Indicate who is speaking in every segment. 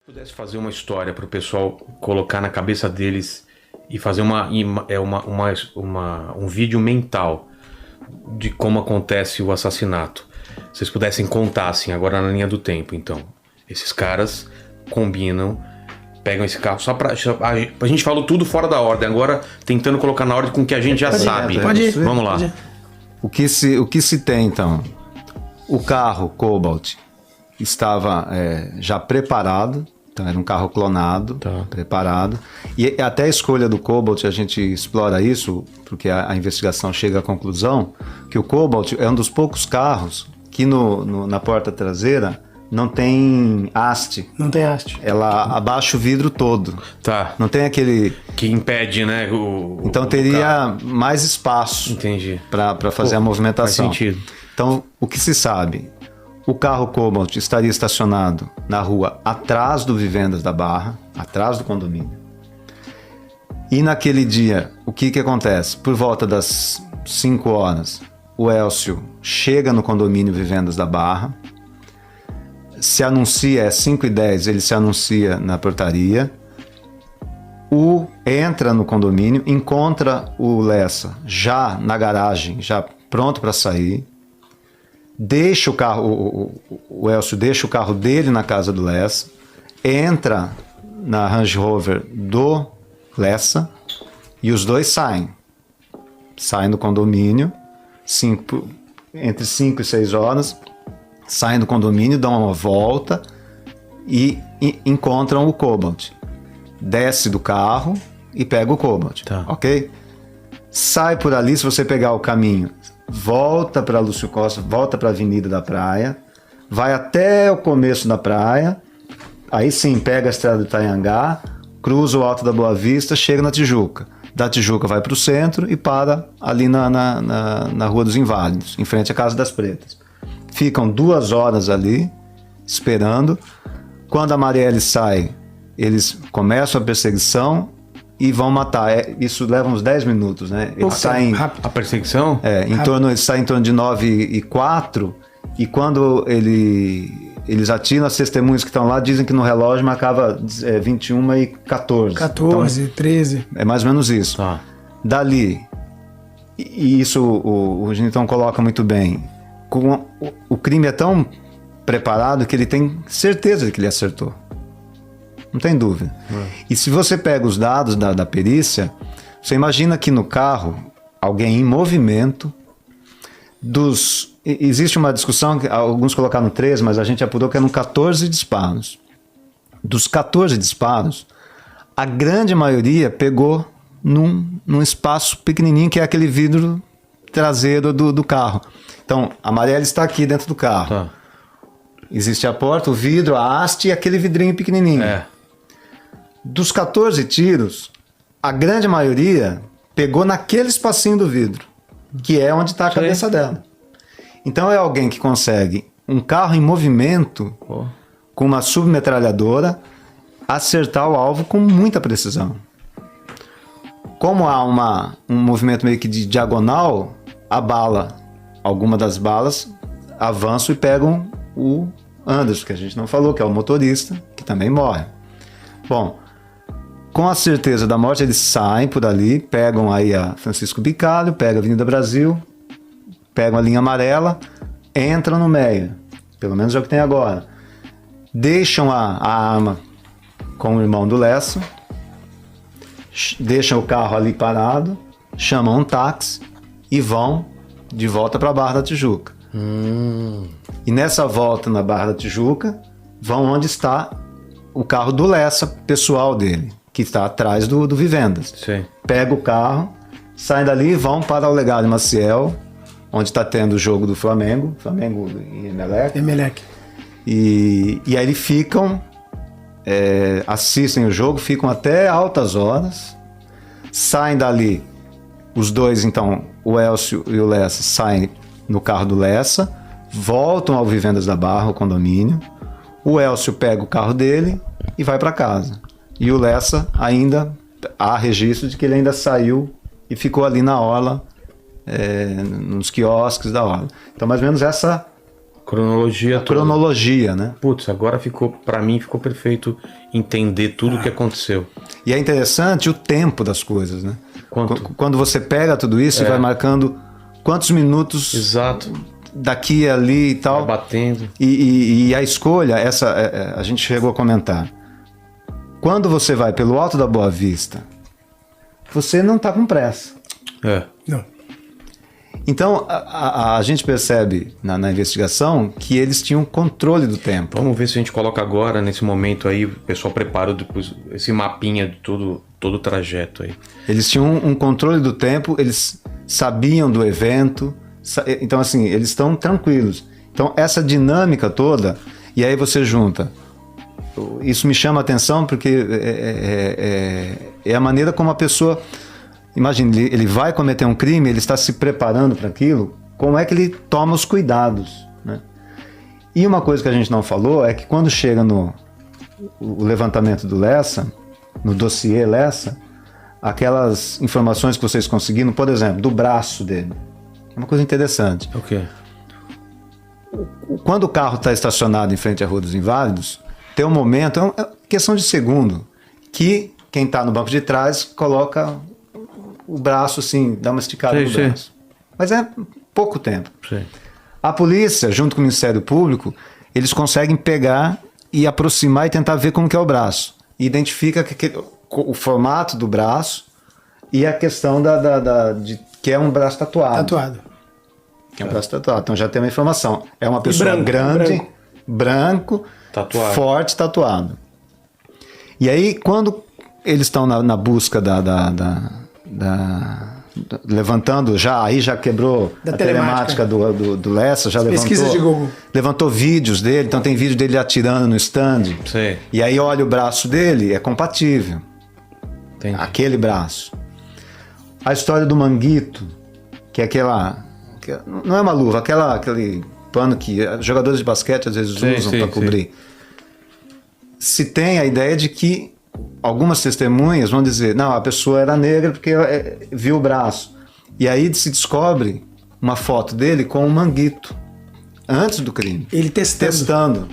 Speaker 1: Pudesse fazer uma história para o pessoal colocar na cabeça deles e fazer um vídeo mental de como acontece o assassinato. Se vocês pudessem contar assim, agora na linha do tempo, então. Esses caras combinam, pegam esse carro só pra... A gente falou tudo fora da ordem, agora tentando colocar na ordem com o que a gente já sabe.
Speaker 2: Pode ir.
Speaker 1: Vamos lá.
Speaker 3: O que se tem, então? O carro Cobalt estava já preparado, então era um carro clonado, preparado. E até a escolha do Cobalt, a gente explora isso, porque a investigação chega à conclusão que o Cobalt é um dos poucos carros que na porta traseira não tem haste.
Speaker 2: Não tem haste.
Speaker 3: Ela abaixa o vidro todo.
Speaker 1: Tá.
Speaker 3: Não tem aquele...
Speaker 1: Que impede, né?
Speaker 3: Então teria mais espaço.
Speaker 1: Entendi.
Speaker 3: Para fazer a movimentação.
Speaker 1: Faz sentido.
Speaker 3: Então, o que se sabe? O carro Cobalt estaria estacionado na rua atrás do Vivendas da Barra, atrás do condomínio. E naquele dia, o que acontece? Por volta das 5 horas, o Elcio chega no condomínio Vivendas da Barra, se anuncia, 5h10, ele se anuncia na portaria, entra no condomínio, encontra o Lessa já na garagem, já pronto para sair, deixa o carro, o Elcio deixa o carro dele na casa do Lessa, entra na Range Rover do Lessa e os dois saem do condomínio, entre 5 e 6 horas, saem do condomínio, dão uma volta e encontram o Cobalt. Desce do carro e pega o Cobalt, ok? Sai por ali, se você pegar o caminho, volta para Lúcio Costa, volta para a Avenida da Praia, vai até o começo da praia, aí sim pega a estrada do Itaiangá, cruza o Alto da Boa Vista, chega na Tijuca. Da Tijuca vai para o centro e para ali na Rua dos Inválidos, em frente à Casa das Pretas. Ficam 2 horas ali, esperando. Quando a Marielle sai, eles começam a perseguição e vão matar. Isso leva uns 10 minutos, né? Eles saem...
Speaker 1: A perseguição?
Speaker 3: Eles saem em torno de 9h04 e quando eles atiram, as testemunhas que estão lá dizem que no relógio marcava 21h14.
Speaker 2: 14, então, 13.
Speaker 3: É mais ou menos isso.
Speaker 1: Tá.
Speaker 3: Dali, e isso o Genitão coloca muito bem, o crime é tão preparado que ele tem certeza de que ele acertou. Não tem dúvida. E se você pega os dados da perícia, você imagina que no carro, alguém em movimento, existe uma discussão, alguns colocaram 13, mas a gente apurou que eram 14 disparos. Dos 14 disparos, a grande maioria pegou num espaço pequenininho, que é aquele vidro traseiro do carro. Então, a Marielle está aqui dentro do carro.
Speaker 1: Tá.
Speaker 3: Existe a porta, o vidro, a haste e aquele vidrinho pequenininho. Dos 14 tiros, a grande maioria pegou naquele espacinho do vidro, que é onde está a cabeça dela. Então é alguém que consegue um carro em movimento, com uma submetralhadora, acertar o alvo com muita precisão. Como há um movimento meio que de diagonal, alguma das balas avançam e pegam o Anderson, que a gente não falou, que é o motorista, que também morre. Bom, com a certeza da morte, eles saem por ali, pegam aí a Francisco Bicalho, pegam a Avenida Brasil, pegam a linha amarela, entram no Meia, pelo menos é o que tem agora. Deixam a arma com o irmão do Lessa, deixam o carro ali parado, chamam um táxi e vão de volta para a Barra da Tijuca. E nessa volta na Barra da Tijuca, vão onde está o carro do Lessa, pessoal dele, que está atrás do Vivendas.
Speaker 1: Sim.
Speaker 3: Pega o carro, saem dali e vão para o Olegário Maciel, onde está tendo o jogo do Flamengo e Emelec. E aí eles ficam, assistem o jogo, ficam até altas horas, saem dali, os dois, então, o Elcio e o Lessa, saem no carro do Lessa, voltam ao Vivendas da Barra, o condomínio, o Elcio pega o carro dele e vai para casa. E o Lessa ainda, há registro de que ele ainda saiu e ficou ali na orla, nos quiosques da orla. Então, mais ou menos essa
Speaker 1: Cronologia.
Speaker 3: A cronologia, né?
Speaker 1: Putz, agora pra mim ficou perfeito entender tudo o que aconteceu.
Speaker 3: E é interessante o tempo das coisas, né?
Speaker 1: Quanto?
Speaker 3: Quando você pega tudo isso e vai marcando quantos minutos
Speaker 1: Exato.
Speaker 3: daqui e ali e tal.
Speaker 1: Vai batendo.
Speaker 3: E a escolha, a gente chegou a comentar. Quando você vai pelo Alto da Boa Vista, você não está com pressa.
Speaker 2: Não.
Speaker 3: Então, a gente percebe na investigação que eles tinham controle do tempo.
Speaker 1: Vamos ver se a gente coloca agora, nesse momento aí, o pessoal prepara depois esse mapinha de todo o trajeto aí.
Speaker 3: Eles tinham um controle do tempo, eles sabiam do evento, então assim, eles estão tranquilos. Então essa dinâmica toda, e aí você junta, isso me chama a atenção porque é a maneira como a pessoa, imagine, ele vai cometer um crime, ele está se preparando para aquilo, como é que ele toma os cuidados, né? E uma coisa que a gente não falou é que quando chega no o levantamento do Lessa, no dossiê Lessa, aquelas informações que vocês conseguiram, por exemplo, do braço dele. É uma coisa interessante.
Speaker 1: O quê?
Speaker 3: Quando o carro está estacionado em frente à Rua dos Inválidos, tem um momento, é questão de segundo, que quem está no banco de trás coloca o braço assim, dá uma esticada no braço. Mas é pouco tempo.
Speaker 1: Sim.
Speaker 3: A polícia, junto com o Ministério Público, eles conseguem pegar e aproximar e tentar ver como que é o braço. E identifica o formato do braço e a questão de que é um braço tatuado.
Speaker 2: Tatuado.
Speaker 3: Que é um braço tatuado. Então já tem uma informação. É uma pessoa grande, branco,
Speaker 1: tatuado.
Speaker 3: Forte, tatuado. E aí, quando eles estão na busca levantando, aí já quebrou
Speaker 2: da
Speaker 3: a telemática do Lessa, já
Speaker 2: pesquisas de Google.
Speaker 3: Levantou vídeos dele, então tem vídeo dele atirando no stand.
Speaker 1: Sim.
Speaker 3: E aí olha o braço dele, é compatível.
Speaker 1: Entendi.
Speaker 3: Aquele braço. A história do manguito, que é aquela... não é uma luva, aquele pano que jogadores de basquete às vezes usam para cobrir. Se tem a ideia de que algumas testemunhas vão dizer, não, a pessoa era negra porque viu o braço. E aí se descobre uma foto dele com um manguito, antes do crime.
Speaker 2: Ele testando.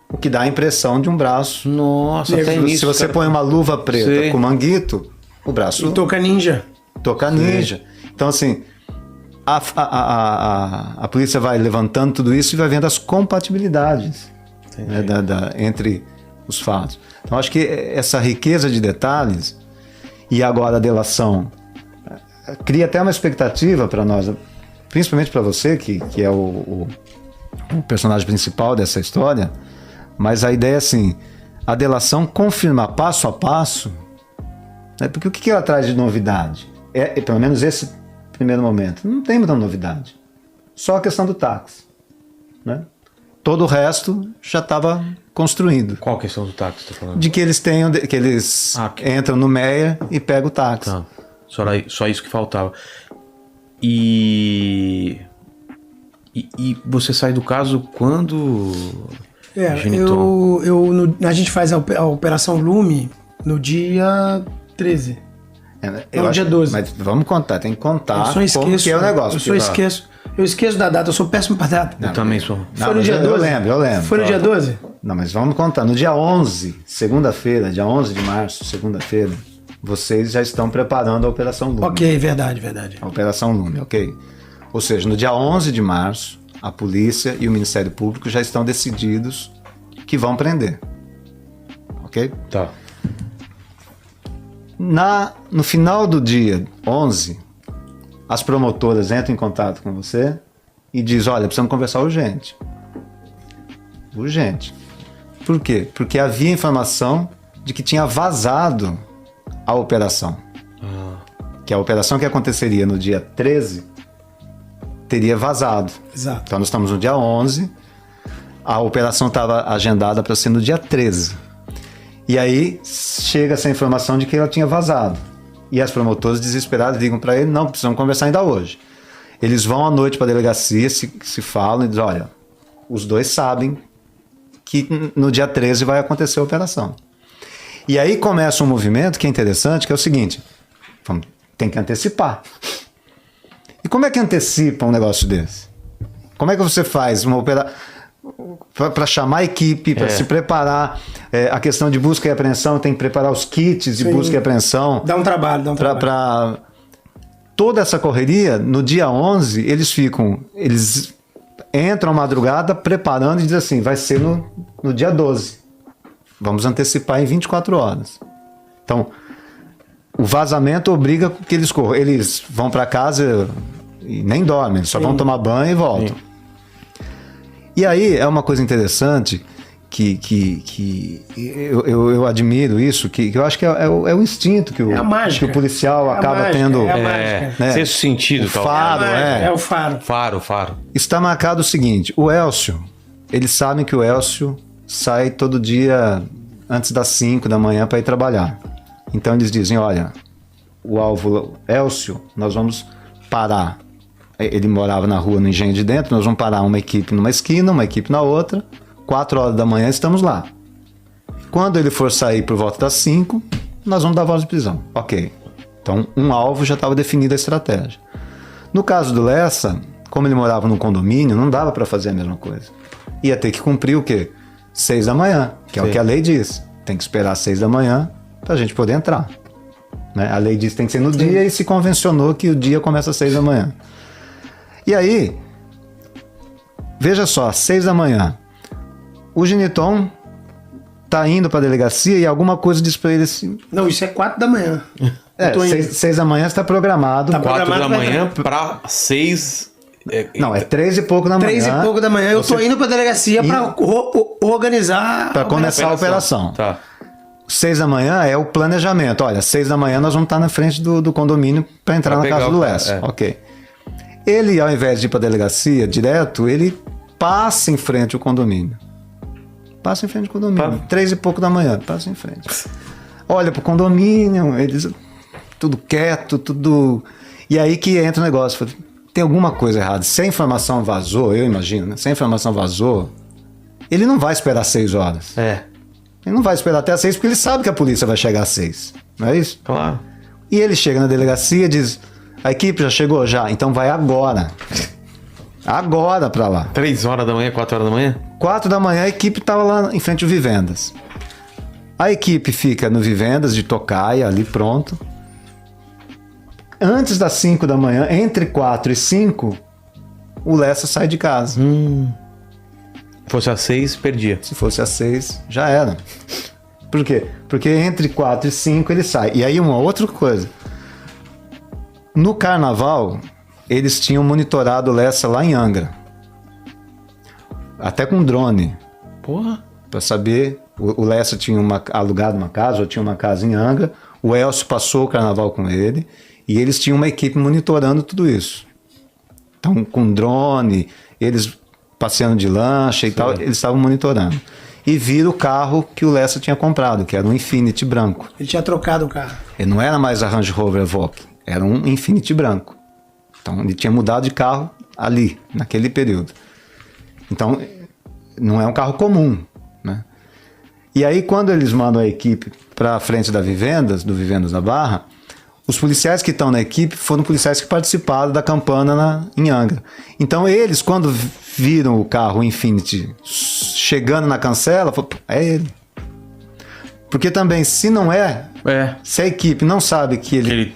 Speaker 3: O que dá a impressão de um braço.
Speaker 1: Nossa,
Speaker 3: negro.
Speaker 1: tem isso,
Speaker 3: se você põe uma luva preta com manguito, o braço...
Speaker 2: E toca ninja.
Speaker 3: Toca ninja. Então, assim, a polícia vai levantando tudo isso e vai vendo as compatibilidades, né, entre os fatos. Então, acho que essa riqueza de detalhes e agora a delação cria até uma expectativa para nós, principalmente para você, que é o personagem principal dessa história, mas a ideia é assim, a delação confirma passo a passo, né, porque o que ela traz de novidade? Pelo menos esse primeiro momento, não tem muita novidade. Só a questão do táxi, né? Todo o resto já estava construído.
Speaker 1: Qual a questão do táxi você está falando?
Speaker 3: De que eles entram no Meia e pegam o táxi.
Speaker 1: Tá. Só isso que faltava. E você sai do caso quando...
Speaker 2: A gente faz a Operação Lume no dia 13.
Speaker 3: No
Speaker 2: dia 12.
Speaker 3: Mas vamos contar, tem que contar
Speaker 2: como
Speaker 3: que é o negócio.
Speaker 2: Eu esqueço da data, eu sou péssimo para data.
Speaker 1: Eu também sou.
Speaker 2: Foi no dia 12?
Speaker 3: Eu lembro.
Speaker 2: Foi no dia 12?
Speaker 3: Não, mas vamos contar. No dia 11, segunda-feira, dia 11 de março, segunda-feira, vocês já estão preparando a Operação Lume.
Speaker 2: Ok, verdade.
Speaker 3: A Operação Lume, ok. Ou seja, no dia 11 de março, a polícia e o Ministério Público já estão decididos que vão prender. Ok?
Speaker 1: Tá.
Speaker 3: No final do dia 11, as promotoras entram em contato com você e dizem, olha, precisamos conversar urgente. Urgente. Por quê? Porque havia informação de que tinha vazado a operação. Que a operação que aconteceria no dia 13 teria vazado.
Speaker 2: Exato.
Speaker 3: Então nós estamos no dia 11, a operação estava agendada para ser no dia 13. E aí chega essa informação de que ela tinha vazado. E as promotoras desesperadas ligam para ele, não, precisamos conversar ainda hoje. Eles vão à noite para a delegacia, se falam e dizem, olha, os dois sabem que no dia 13 vai acontecer a operação. E aí começa um movimento que é interessante, que é o seguinte, tem que antecipar. E como é que antecipa um negócio desse? Como é que você faz uma operação? para chamar a equipe, para se preparar. A questão de busca e apreensão, tem que preparar os kits de busca e apreensão.
Speaker 2: Dá um trabalho.
Speaker 3: Para toda essa correria, no dia 11, eles entram à madrugada preparando e dizem assim, vai ser no dia 12. Vamos antecipar em 24 horas. Então, o vazamento obriga que eles corram. Eles vão para casa e nem dormem, eles só vão tomar banho e voltam. Sim. E aí é uma coisa interessante que eu admiro isso, que eu acho que é o instinto que o policial acaba tendo.
Speaker 2: É a mágica.
Speaker 1: Né? Sexto sentido,
Speaker 3: o faro,
Speaker 2: É o faro.
Speaker 1: Faro.
Speaker 3: Está marcado o seguinte, o Elcio, eles sabem que o Elcio sai todo dia antes das 5 da manhã para ir trabalhar. Então eles dizem, olha, o alvo Elcio, nós vamos parar. Ele morava na rua no Engenho de Dentro, nós vamos parar uma equipe numa esquina, uma equipe na outra, 4 horas da manhã estamos lá. Quando ele for sair por volta das 5, nós vamos dar voz de prisão. Ok. Então um alvo já estava definida a estratégia. No caso do Lessa, como ele morava num condomínio, não dava para fazer a mesma coisa. Ia ter que cumprir o quê? 6 da manhã, que é o que a lei diz. Tem que esperar 6 da manhã para a gente poder entrar. Né? A lei diz que tem que ser no dia e se convencionou que o dia começa às 6 da manhã. E aí, veja só, 6 da manhã, o Geniton tá indo para a delegacia e alguma coisa diz para ele assim...
Speaker 2: Não, isso é 4 da manhã.
Speaker 3: 6 da manhã está programado.
Speaker 2: Tá
Speaker 1: 4 da manhã para 6...
Speaker 3: Não, é 3 e pouco da manhã.
Speaker 2: 3 e pouco da manhã, eu tô indo pra delegacia pra organizar...
Speaker 3: Para começar a operação.
Speaker 1: Tá.
Speaker 3: 6 da manhã é o planejamento. Olha, 6 da manhã nós vamos estar na frente do condomínio para entrar na casa do Lessa. Ok. Ele, ao invés de ir para a delegacia direto, ele passa em frente ao condomínio. Passa em frente ao condomínio. 3 e pouco da manhã, passa em frente. Olha pro condomínio, eles... Tudo quieto, tudo... E aí que entra o negócio. Tem alguma coisa errada. Se a informação vazou, eu imagino, né? Se a informação vazou, ele não vai esperar 6 horas. Ele não vai esperar até às 6 porque ele sabe que a polícia vai chegar às 6. Não é isso?
Speaker 1: Claro.
Speaker 3: E ele chega na delegacia e diz... A equipe já chegou? Já. Então vai agora. Agora pra lá.
Speaker 1: 3 horas da manhã, 4 horas da manhã?
Speaker 3: 4 da manhã a equipe tava lá em frente ao Vivendas. A equipe fica no Vivendas de Tocaia, ali pronto. Antes das 5 da manhã, entre 4 e 5, o Lessa sai de casa.
Speaker 1: Se fosse às 6, perdia.
Speaker 3: Se fosse às 6, já era. Por quê? Porque entre 4 e 5 ele sai. E aí uma outra coisa. No carnaval, eles tinham monitorado o Lessa lá em Angra. Até com drone.
Speaker 1: Porra.
Speaker 3: Pra saber, o Lessa tinha alugado uma casa, ou tinha uma casa em Angra. O Elcio passou o carnaval com ele. E eles tinham uma equipe monitorando tudo isso. Então, com drone, eles passeando de lancha e tal, eles estavam monitorando. E viram o carro que o Lessa tinha comprado, que era um Infiniti branco.
Speaker 2: Ele tinha trocado o carro.
Speaker 3: Ele não era mais a Range Rover Evoque, era um Infiniti branco. Então ele tinha mudado de carro ali, naquele período. Então não é um carro comum, né? E aí quando eles mandam a equipe para a frente do Vivendas da Barra, os policiais que estão na equipe foram policiais que participaram da campana em Angra. Então eles, quando viram o carro Infiniti chegando na cancela, falaram, é ele. Porque também, se não se a equipe não sabe que ele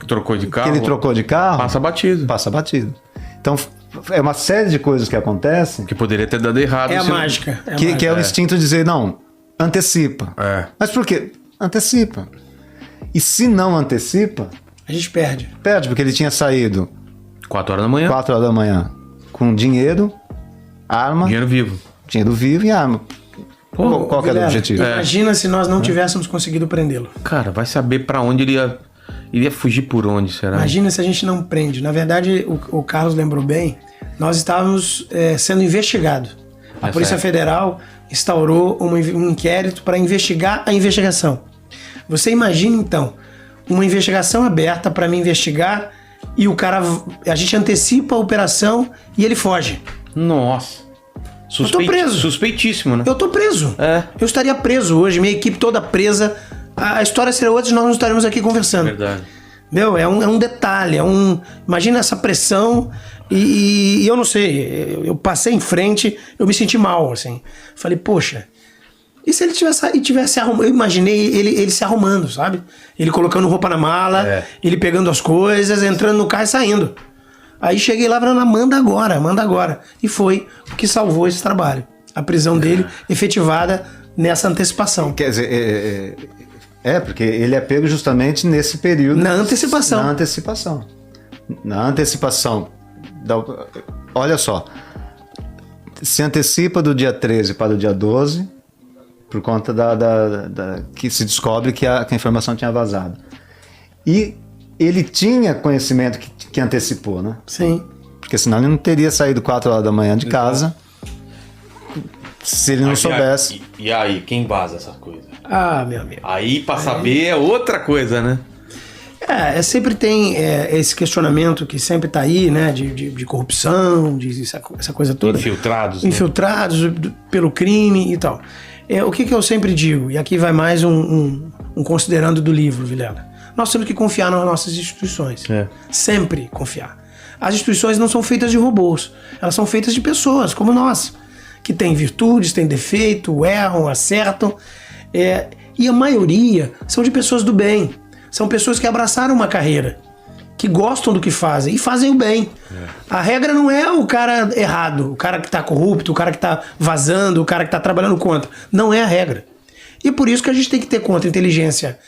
Speaker 1: trocou de carro,
Speaker 3: que ele trocou de carro,
Speaker 1: passa batido.
Speaker 3: Então, é uma série de coisas que acontecem
Speaker 1: que poderia ter dado errado.
Speaker 2: É a mágica.
Speaker 3: Que é o instinto de dizer, não, antecipa. Mas por quê? Antecipa. E se não antecipa...
Speaker 2: A gente perde.
Speaker 3: Perde, porque ele tinha saído...
Speaker 1: 4 horas da manhã.
Speaker 3: 4 horas da manhã. Com dinheiro, arma... Dinheiro vivo e arma.
Speaker 2: Pô,
Speaker 3: qual que era o objetivo?
Speaker 2: Imagina se nós não tivéssemos conseguido prendê-lo.
Speaker 1: Cara, vai saber pra onde ele ia fugir, por onde, será?
Speaker 2: Imagina se a gente não prende. Na verdade, o Carlos lembrou bem, nós estávamos sendo investigados. A Polícia Federal instaurou um inquérito para investigar a investigação. Você imagina, então, uma investigação aberta para me investigar e a gente antecipa a operação e ele foge.
Speaker 1: Nossa.
Speaker 2: Eu tô preso.
Speaker 1: Suspeitíssimo, né?
Speaker 2: Eu tô preso. Eu estaria preso hoje, minha equipe toda presa. A história seria outra e nós não estaremos aqui conversando.
Speaker 1: Verdade.
Speaker 2: Meu, é um detalhe, imagina essa pressão e eu não sei, eu passei em frente, eu me senti mal, assim. Falei, poxa, e se ele tivesse arrumando? Eu imaginei ele se arrumando, sabe? Ele colocando roupa na mala, ele pegando as coisas, entrando no carro e saindo. Aí cheguei lá falando, manda agora. E foi o que salvou esse trabalho. A prisão dele efetivada nessa antecipação.
Speaker 3: Quer dizer, porque ele é pego justamente nesse período.
Speaker 2: Na antecipação.
Speaker 3: Na antecipação. Olha só. Se antecipa do dia 13 para o dia 12, por conta que se descobre que a informação tinha vazado. E ele tinha conhecimento que antecipou, né?
Speaker 2: Sim.
Speaker 3: Porque senão ele não teria saído 4 horas da manhã de casa se ele não soubesse.
Speaker 1: E aí, quem vaza essas coisas?
Speaker 2: Ah, meu amigo.
Speaker 1: Aí, pra saber, é outra coisa, né?
Speaker 2: Sempre tem esse questionamento que sempre tá aí, né? De corrupção, essa coisa toda. Infiltrados pelo crime e tal. O que eu sempre digo, e aqui vai mais um considerando do livro, Vilela. Nós temos que confiar nas nossas instituições. Sempre confiar. As instituições não são feitas de robôs. Elas são feitas de pessoas, como nós. Que têm virtudes, têm defeito, erram, acertam. E a maioria são de pessoas do bem. São pessoas que abraçaram uma carreira, que gostam do que fazem e fazem o bem. A regra não é o cara errado, o cara que tá corrupto, o cara que tá vazando, o cara que tá trabalhando contra. Não é a regra. E por isso que a gente tem que ter contra-inteligência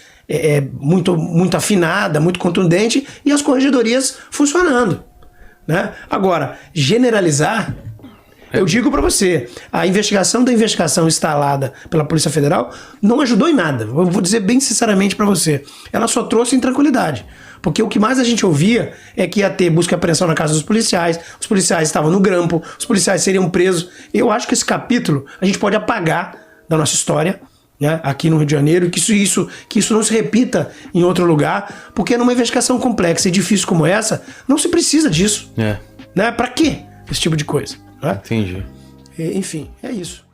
Speaker 2: muito afinada, muito contundente e as corregedorias funcionando, né? Agora, generalizar... Eu digo pra você, a investigação da investigação instalada pela Polícia Federal não ajudou em nada. Eu vou dizer bem sinceramente pra você. Ela só trouxe intranquilidade. Porque o que mais a gente ouvia é que ia ter busca e apreensão na casa dos policiais, os policiais estavam no grampo, os policiais seriam presos. Eu acho que esse capítulo a gente pode apagar da nossa história, né, aqui no Rio de Janeiro, e que isso não se repita em outro lugar, porque numa investigação complexa e difícil como essa, não se precisa disso. Né? Pra quê esse tipo de coisa? Né?
Speaker 1: Entendi.
Speaker 2: Enfim, é isso.